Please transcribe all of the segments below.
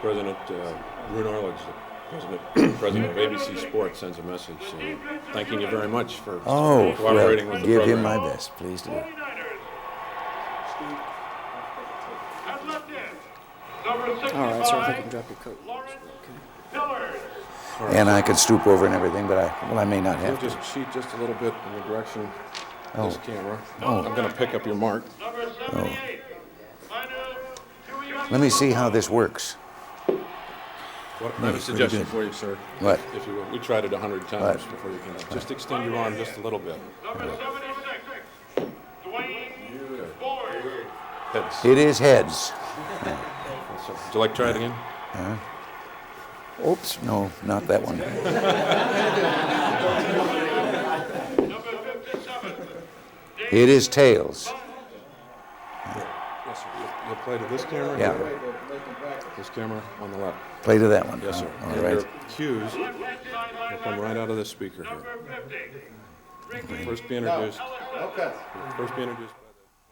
President Ronald Reagan, president of ABC Sports, sends a message thanking you very much for cooperating with the give program. him my best, please do. All right, so if you can drop your coat. Okay. And I could stoop over and everything, but I may not have You'll to. just cheat just a little bit in the direction of this camera. Oh. I'm going to pick up your mark. Let me see how this works. What, I have a suggestion for you, sir. What? If you will. We tried it 100 times What? before you came. Just extend your arm just a little bit. Heads. It is heads. So, would you like to try it again? Oops, no, not that one. It is tails. Yes, sir. You'll play to this camera? Yeah. Here. This camera on the left. Play to that one. Yes, sir. All And right. your cues will come right out of this speaker here. You'll first be introduced. Okay. You'll first be introduced by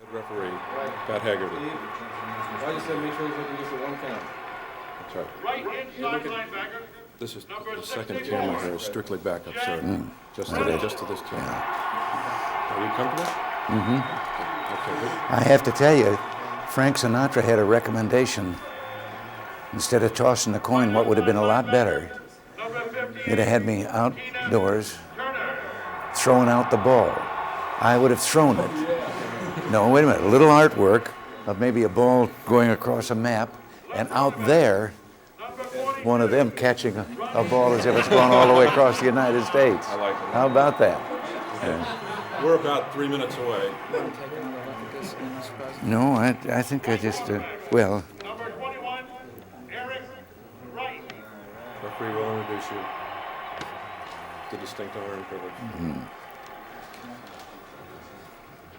the head referee, Pat Haggerty. I just said make sure he's looking just at one camera. That's right. This is the second camera here is strictly backup, sir. Just to this camera. Are you comfortable? Okay. Good. I have to tell you, Frank Sinatra had a recommendation. Instead of tossing the coin, what would have been a lot better, he'd have had me outdoors throwing out the ball. I would have thrown it. No, wait a minute. A little artwork of maybe a ball going across a map, and out there, one of them catching a ball as if it's going all the way across the United States. I like it. How about that? We're about 3 minutes away. No, I think I just, well, Number 21, Eric Wright. Referee will introduce you to distinct honor and privilege.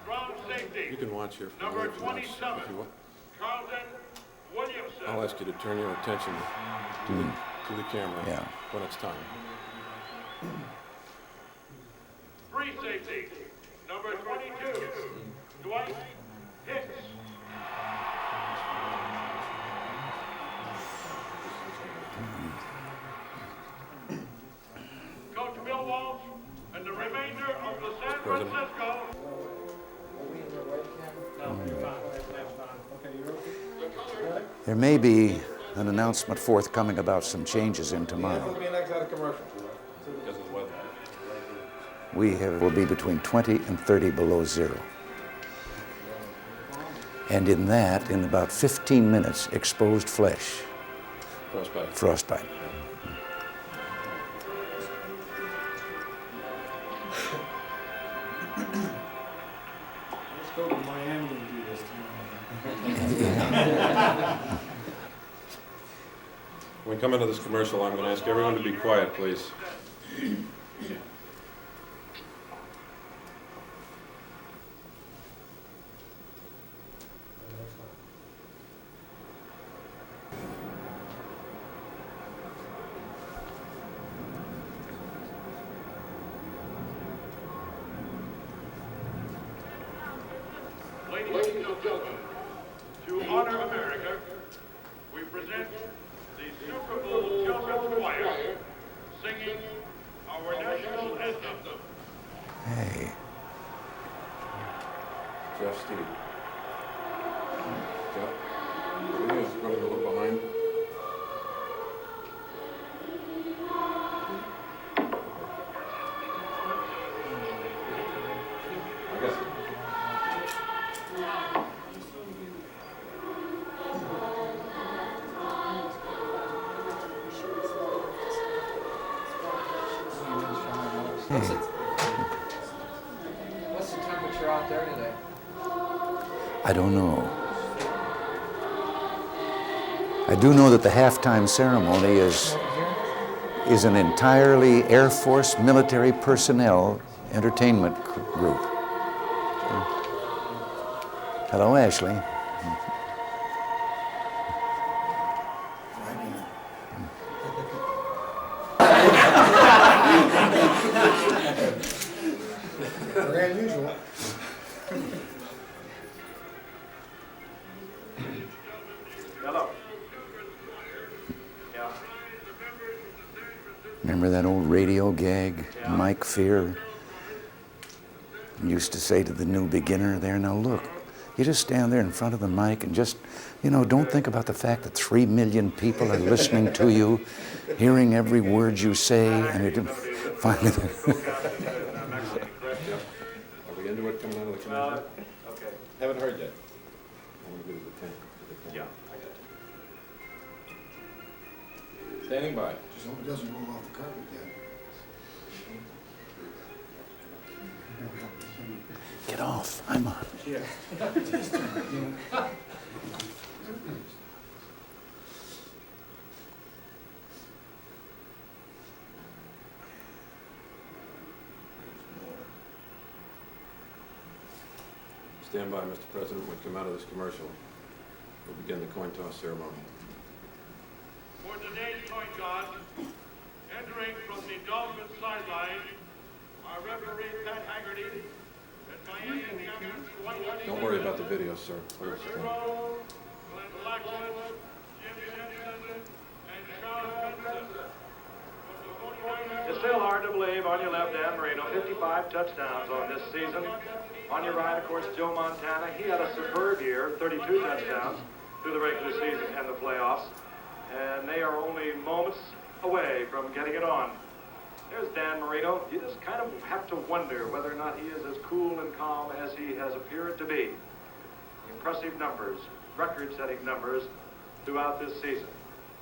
Strong safety. You can watch here for Number if you want. 27, If you want. Carlton Williamson. I'll ask you to turn your attention to the camera Yeah. when it's time. Free safety. Number 22, Dwight Hicks. Coach Bill Walsh and the remainder of the San President. Francisco. there may be an announcement forthcoming about some changes in tomorrow. Be next out of commercial. Because of the weather. Will be between 20 and 30 below zero. And in that, in about 15 minutes, exposed flesh, Frostbite. frostbite. Let's go to Miami and do this tomorrow. When we come into this commercial, I'm going to ask everyone to be quiet, please. Ladies and gentlemen, to honor America, we present the Super Bowl Children's Choir singing our national anthem. Hey, Jeff, Steve. Jeff. He is running a little behind. I guess. What's the temperature out there today? I don't know. I do know that the halftime ceremony is an entirely Air Force military personnel entertainment group. Hello, Ashley. Very unusual. Hello. Remember that old radio gag, Mike Fear? Used to say to the new beginner there, now look, you just stand there in front of the mic and just, don't think about the fact that 3 million people are listening to you, hearing every word you say, and it finally... Are we into it coming out of the commercial? Okay. Haven't heard yet. I'm going to give it the 10. Yeah. Standing by. Just hope it doesn't roll off the carpet yet. Get off, I'm on. Yeah. Stand by, Mr. President. When we come out of this commercial, we'll begin the coin toss ceremony. For today's coin toss, entering from the Dolphins sideline, our referee Pat Haggerty and Miami champions White Honey. Don't worry about the video, sir. Hold Glenn still. Blackwood, Jim Simpson, and Charles Benson. It's still hard to believe. On your left, Dan Marino, 55 touchdowns on this season. On your right, of course, Joe Montana. He had a superb year, 32 touchdowns through the regular season and the playoffs. And they are only moments away from getting it on. There's Dan Marino. You just kind of have to wonder whether or not he is as cool and calm as he has appeared to be. Impressive numbers, record-setting numbers throughout this season.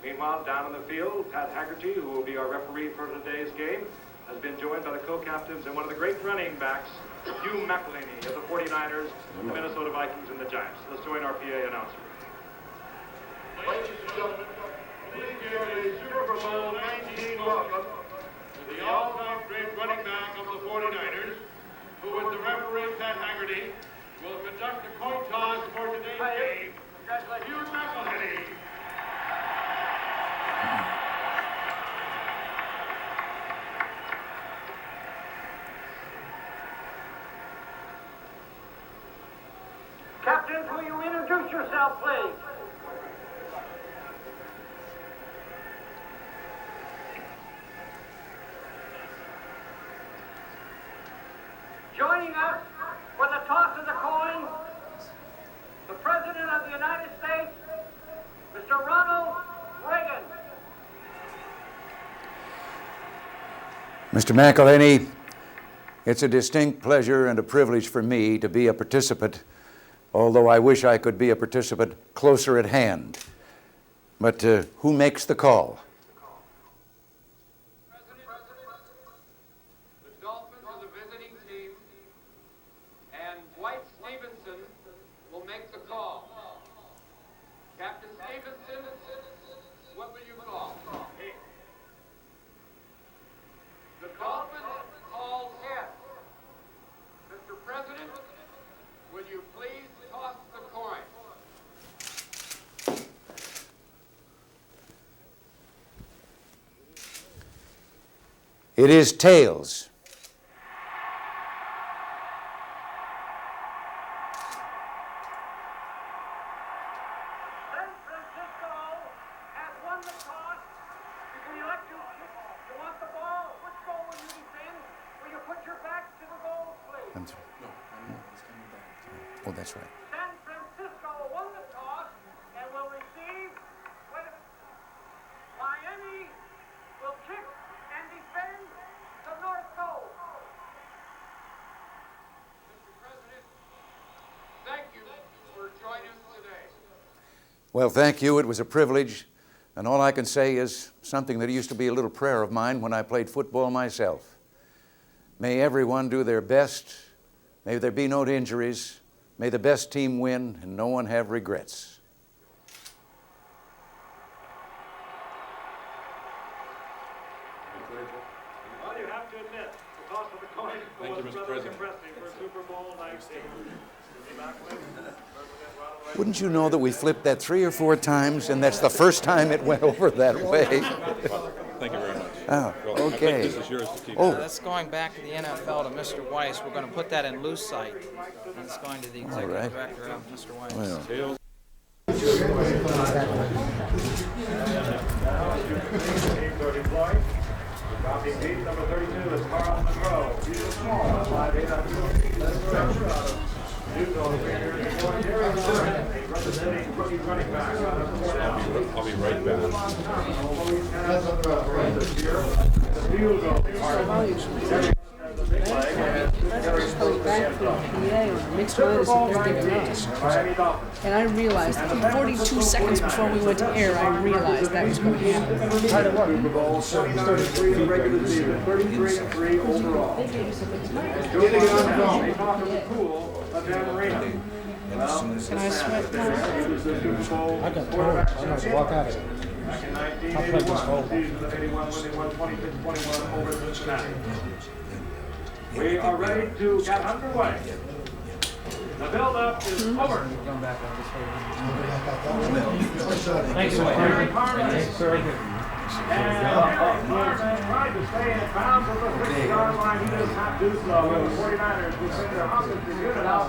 Meanwhile, down on the field, Pat Haggerty, who will be our referee for today's game, has been joined by the co-captains and one of the great running backs, Hugh McElhaney of the 49ers, the Minnesota Vikings, and the Giants. Let's join our PA announcer. Ladies and gentlemen, please give a Super Bowl 19 welcome to the all-time great running back of the 49ers, who with the referee Pat Haggerty will conduct the coin toss for today's game. Hugh McElhaney. Captains, will you introduce yourself, please? Joining us for the toss of the coin, the President of the United States, Mr. Ronald Reagan. Mr. McElhaney, it's a distinct pleasure and a privilege for me to be a participant, although I wish I could be a participant closer at hand. But who makes the call? The Dolphins are the visiting team, and Dwight Stevenson will make the call. Captain Stevenson, what will you call? The Dolphins call yes. Mr. President, will you please toss the coin? It is tails. San Francisco has won the toss. You can elect to want the ball. Which goal will you defend? Will you put your back to the goal, please? I'm sorry. Oh, that's right. San Francisco won the toss and will receive. Miami will kick and defend the North Goal. Mr. President, thank you for joining us today. Well, thank you. It was a privilege. And all I can say is something that used to be a little prayer of mine when I played football myself. May everyone do their best. May there be no injuries. May the best team win and no one have regrets. Well, you have to admit, the toss of the coin Thank you, was Mr. rather President. impressive for Super Bowl 19. Wouldn't you know that we flipped that 3 or 4 times and that's the first time it went over that way? Thank you very much. Oh, Well, I okay. think this is yours to keep. Oh. That's going back to the NFL to Mr. Weiss. We're going to put that in loose sight. It's going to the executive right. director of Mr. Weiss. Well, Tails. Teams are deployed. Copy Pete, number 32 is Carl Monroe. He's a small, 5'8" on 2 representing rookie running back. I'll be right back. The field goal. Coming back from PA on mixed minus and everything else. And I realized, 42 seconds before we went to air, I realized that was going to happen. Super Bowl 29-3 in the regular season, 33-3 overall. Joining us now, they talk of the pool of Dan Marino. Can I sweat now? He was the Super Bowl I got told. quarterback I'm going to walk out of it. back in 1981, the season of 81 when they won 26-21 over Cincinnati. We are ready to get underway. The build-up is over. Thanks, Harry Carmen. And Harry Carmen tried to stay in bounds with the 6-yard line. He does not do so. The 49ers defender Hopkins is unit out.